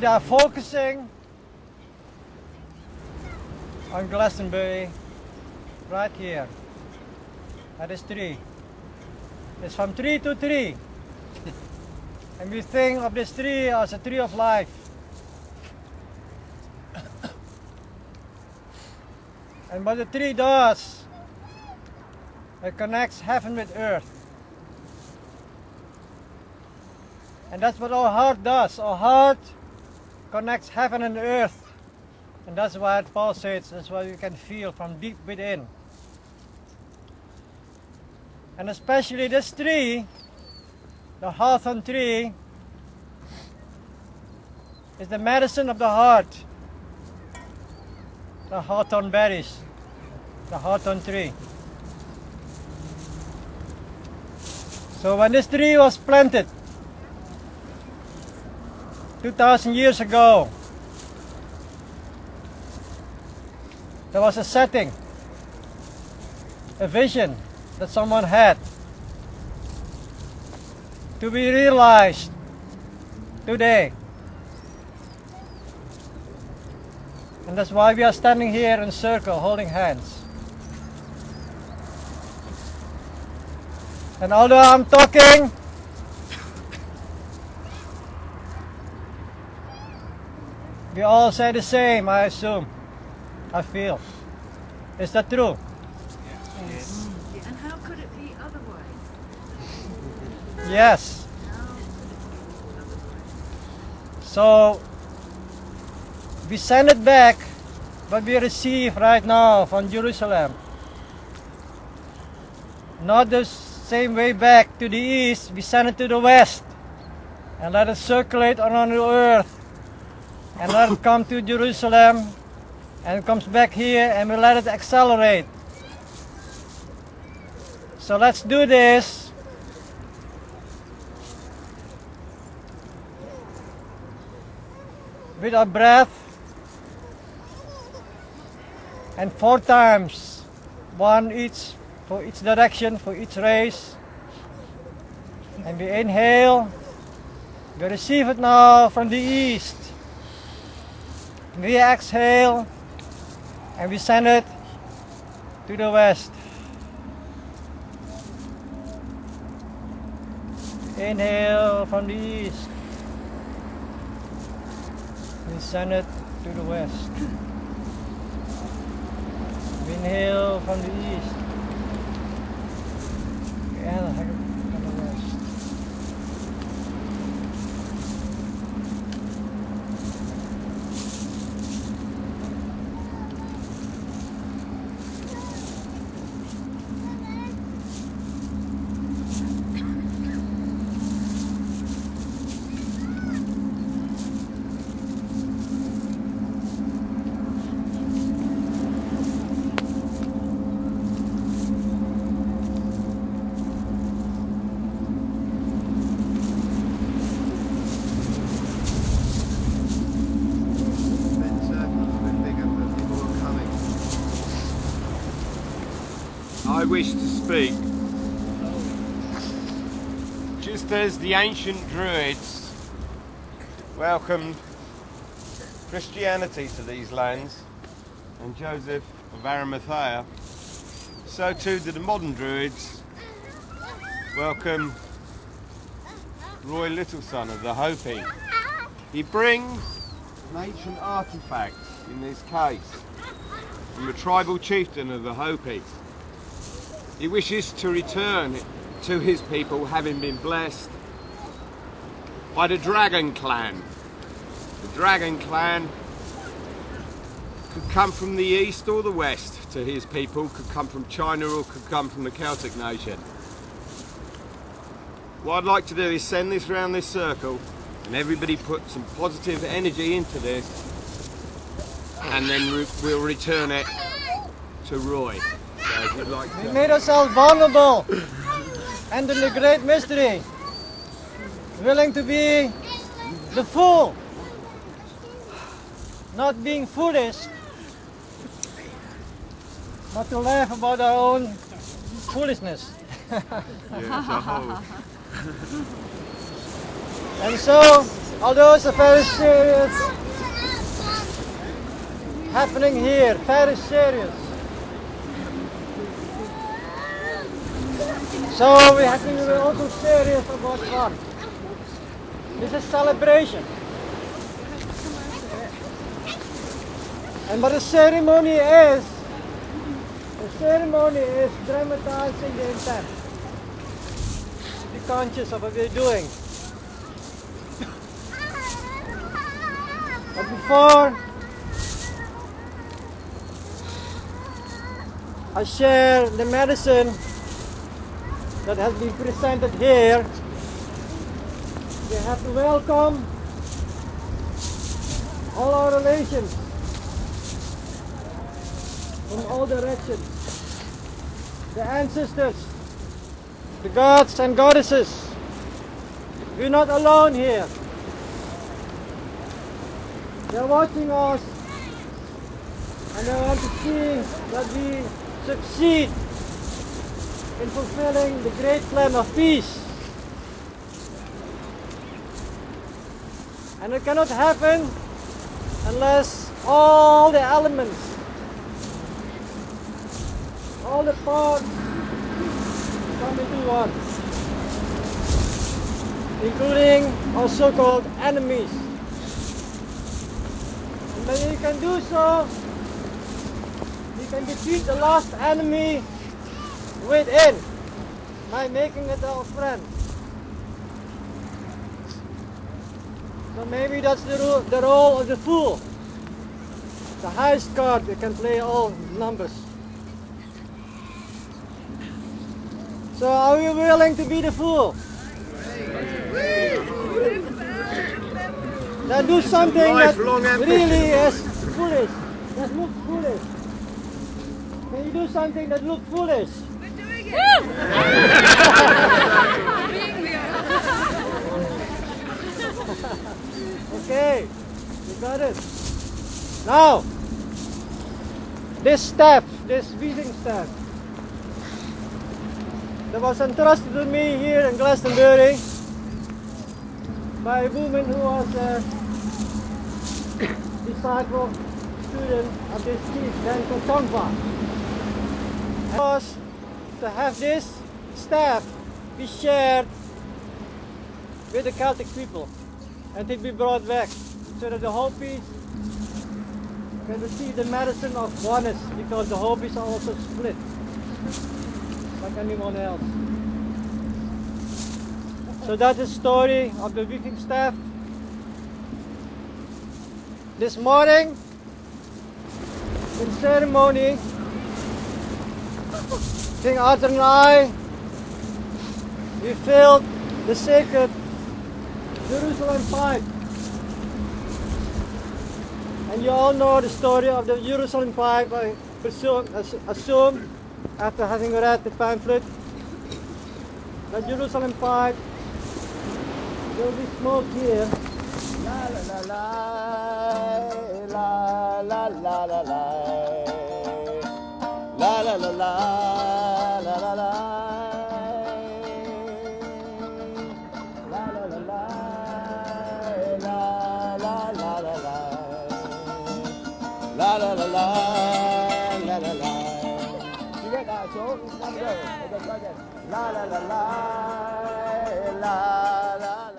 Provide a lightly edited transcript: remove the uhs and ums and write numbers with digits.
they are focusing on Glastonbury right here at this tree. It's from tree to tree. And we think of this tree as a tree of life. And what the tree does, it connects heaven with earth. And that's what our heart does. Our heart connects heaven and earth. And that's why Paul says, that's what you can feel from deep within. And especially this tree, the hawthorn tree, is the medicine of the heart. The hawthorn berries, the hawthorn tree. So when this tree was planted 2,000 years ago, there was a setting, a vision that someone had to be realized today. And that's why we are standing here in a circle holding hands. And although I'm talking, we all say the same, I assume. I feel. Is that true? Yes. And how could it be otherwise? Yes. So we send it back what we receive right now from Jerusalem. Not the same way back to the east, we send it to the west and let it circulate around the earth and let it come to Jerusalem and it comes back here and we let it accelerate. So let's do this. With our breath and 4 times, one each for each direction, for each race. And we inhale, we receive it now from the east. We exhale and we send it to the west. Inhale from the east. We send it to the west. We inhale from the east. We exhale from the west. I wish to speak. Just as the ancient Druids welcomed Christianity to these lands and Joseph of Arimathea, so too did the modern Druids welcome Roy Littleson of the Hopi. He brings an ancient artefact, in this case, from a tribal chieftain of the Hopi. He wishes to return to his people having been blessed by the Dragon Clan. The Dragon Clan could come from the east or the west to his people, could come from China or could come from the Celtic nation. What I'd like to do is send this round this circle and everybody put some positive energy into this and then we'll return it to Roy. So if you'd like to... We made ourselves vulnerable and in the great mystery, willing to be the fool, not being foolish, but to laugh about our own foolishness. Yeah, And so Although it's a very serious happening here, very serious. So we have to be also serious about fun. This is celebration. And what the ceremony is dramatizing the intent. Be conscious of what we're doing. But before I share the medicine that has been presented here, we have to welcome all our relations from all directions, the ancestors, the gods and goddesses. We're not alone here. They're watching us and they want to see that we succeed in fulfilling the great plan of peace. And it cannot happen unless all the elements, all the parts come into one, including our so-called enemies. And when you can do so, you can defeat the last enemy within by making it our friend. So maybe that's the role of the fool. The highest card that can play all numbers. So are we willing to be the fool? Then do something that really is foolish, that looks foolish. Can you do something that looks foolish? We're doing it! Okay, you got it. Now, this staff, this weaving staff, that was entrusted to me here in Glastonbury by a woman who was a disciple, student of this chief, Dan Kotongva. Was to have this staff be shared with the Celtic people and to be brought back so that the Hopis can receive the medicine of oneness, because the Hopis are also split like anyone else. So that's the story of the weaving staff. This morning in ceremony, King Arthur and I, we filled the sacred Jerusalem pipe. And you all know the story of the Jerusalem pipe, I assume, after having read the pamphlet. The Jerusalem pipe will be smoked here. La la la la la la la la la la la la la la la. La la la la la la la. You get that, so la la la la la la.